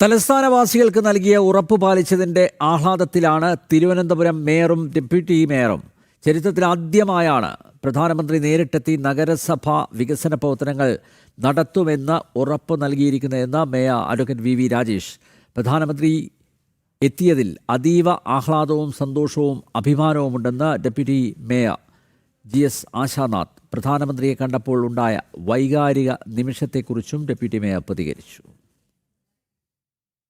തലസ്ഥാനവാസികൾക്ക് നൽകിയ ഉറപ്പ് പാലിച്ചതിന്റെ ആഹ്ലാദത്തിലാണ് തിരുവനന്തപുരം മേയറും ഡെപ്യൂട്ടി മേയറും. ചരിത്രത്തിലാദ്യമായാണ് പ്രധാനമന്ത്രി നേരിട്ടെത്തി നഗരസഭാ വികസന പ്രവർത്തനങ്ങൾ നടത്തുമെന്ന് ഉറപ്പ് നൽകിയിരിക്കുന്നതെന്ന് മേയർ അഡ്വക്കേറ്റ് വി രാജേഷ്. പ്രധാനമന്ത്രി എത്തിയതിൽ അതീവ ആഹ്ലാദവും സന്തോഷവും അഭിമാനവുമുണ്ടെന്ന് ഡെപ്യൂട്ടി മേയർ GS ആശാനാഥ് പ്രധാനമന്ത്രിയെ കണ്ടപ്പോൾ ഉണ്ടായ വൈകാരിക നിമിഷത്തെക്കുറിച്ചും ഡെപ്യൂട്ടി മേയർ പ്രതികരിച്ചു.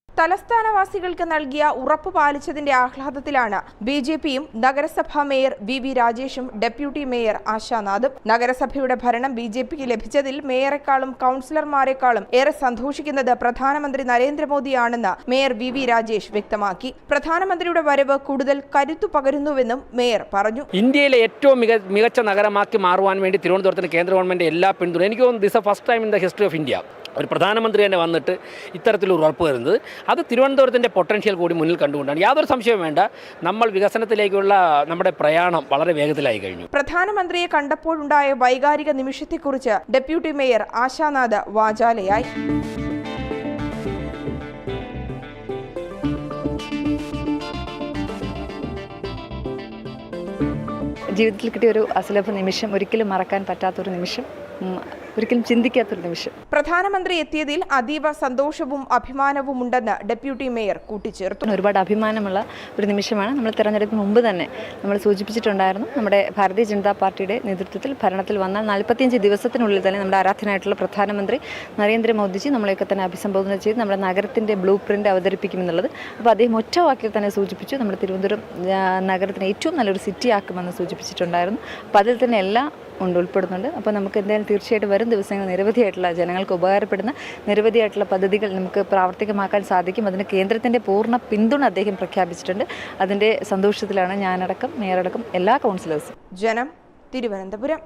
തലസ്ഥാനവാസികൾക്ക് നൽകിയ ഉറപ്പ് പാലിച്ചതിന്റെ ആഹ്ലാദത്തിലാണ് BJPയും നഗരസഭാ മേയർ വി രാജേഷും ഡെപ്യൂട്ടി മേയർ ആശാനാഥും. നഗരസഭയുടെ ഭരണം BJPക്ക് ലഭിച്ചതിൽ മേയറെക്കാളും കൗൺസിലർമാരെക്കാളും ഏറെ സന്തോഷിക്കുന്നത് പ്രധാനമന്ത്രി നരേന്ദ്രമോദിയാണെന്ന് മേയർ വി രാജേഷ് വ്യക്തമാക്കി. പ്രധാനമന്ത്രിയുടെ വരവ് കൂടുതൽ കരുത്തു പകരുന്നുവെന്നും മേയർ പറഞ്ഞു. ഇന്ത്യയിലെ ഏറ്റവും മികച്ച നഗരമാക്കി മാറുവാൻ വേണ്ടി തിരുവനന്തപുരത്തിന് കേന്ദ്ര ഗവൺമെന്റ് എല്ലാ പിന്തുണ. എനിക്ക് തോന്നുന്നു this first time in the history of India ഒരു പ്രധാനമന്ത്രി തന്നെ വന്നിട്ട് ഇത്തരത്തിലൊരു ഉറപ്പ് വരുന്നത് അത് തിരുവനന്തപുരത്തിൻ്റെ പൊട്ടൻഷ്യൽ കൂടി മുന്നിൽ കണ്ടുകൊണ്ടാണ്. യാതൊരു സംശയവും വേണ്ട, നമ്മൾ വികസനത്തിലേക്കുള്ള നമ്മുടെ പ്രയാണം വളരെ വേഗത്തിലായി കഴിഞ്ഞു. പ്രധാനമന്ത്രിയെ കണ്ടപ്പോഴുണ്ടായ വൈകാരിക നിമിഷത്തെക്കുറിച്ച് ഡെപ്യൂട്ടി മേയർ ആശാനാഥ് വാചാലയായി. ജീവിതത്തിൽ കിട്ടിയ ഒരു അസുലഭ നിമിഷം, ഒരിക്കലും മറക്കാൻ പറ്റാത്തൊരു നിമിഷം, ഒരിക്കലും ചിന്തിക്കാത്തൊരു നിമിഷം. പ്രധാനമന്ത്രി എത്തിയതിൽ അതീവ സന്തോഷവും അഭിമാനവും ഉണ്ടെന്ന് ഡെപ്യൂട്ടി മേയർ കൂട്ടിച്ചേർത്തു. ഒരുപാട് അഭിമാനമുള്ള ഒരു നിമിഷമാണ്. നമ്മൾ തെരഞ്ഞെടുപ്പിന് മുമ്പ് തന്നെ നമ്മൾ സൂചിപ്പിച്ചിട്ടുണ്ടായിരുന്നു, നമ്മുടെ ഭാരതീയ ജനതാ പാർട്ടിയുടെ നേതൃത്വത്തിൽ ഭരണത്തിൽ വന്നാൽ 45 ദിവസത്തിനുള്ളിൽ തന്നെ നമ്മുടെ ആരാധനായിട്ടുള്ള പ്രധാനമന്ത്രി നരേന്ദ്രമോദിജി നമ്മളെയൊക്കെ തന്നെ അഭിസംബോധന ചെയ്ത് നമ്മുടെ നഗരത്തിൻ്റെ ബ്ലൂ പ്രിൻ്റ് അവതരിപ്പിക്കുമെന്നുള്ളത്. അപ്പോൾ അദ്ദേഹം ഒറ്റ വാക്കിൽ തന്നെ സൂചിപ്പിച്ചു, നമ്മുടെ തിരുവനന്തപുരം നഗരത്തിന് ഏറ്റവും നല്ലൊരു സിറ്റി ആക്കുമെന്ന് സൂചിപ്പിച്ചിട്ടുണ്ടായിരുന്നു. അപ്പോൾ അതിൽ തന്നെ എല്ലാം ഉൾപ്പെടുന്നുണ്ട്. അപ്പോൾ നമുക്ക് എന്തായാലും തീർച്ചയായിട്ടും വരും ദിവസങ്ങൾ നിരവധിയായിട്ടുള്ള ജനങ്ങൾക്ക് ഉപകാരപ്പെടുന്ന നിരവധിയായിട്ടുള്ള പദ്ധതികൾ നമുക്ക് പ്രാവർത്തികമാക്കാൻ സാധിക്കും. അതിന് കേന്ദ്രത്തിൻ്റെ പൂർണ്ണ പിന്തുണ അദ്ദേഹം പ്രഖ്യാപിച്ചിട്ടുണ്ട്. അതിൻ്റെ സന്തോഷത്തിലാണ് ഞാനടക്കം മേയറടക്കം എല്ലാ കൗൺസിലേഴ്സും. ജനം, തിരുവനന്തപുരം.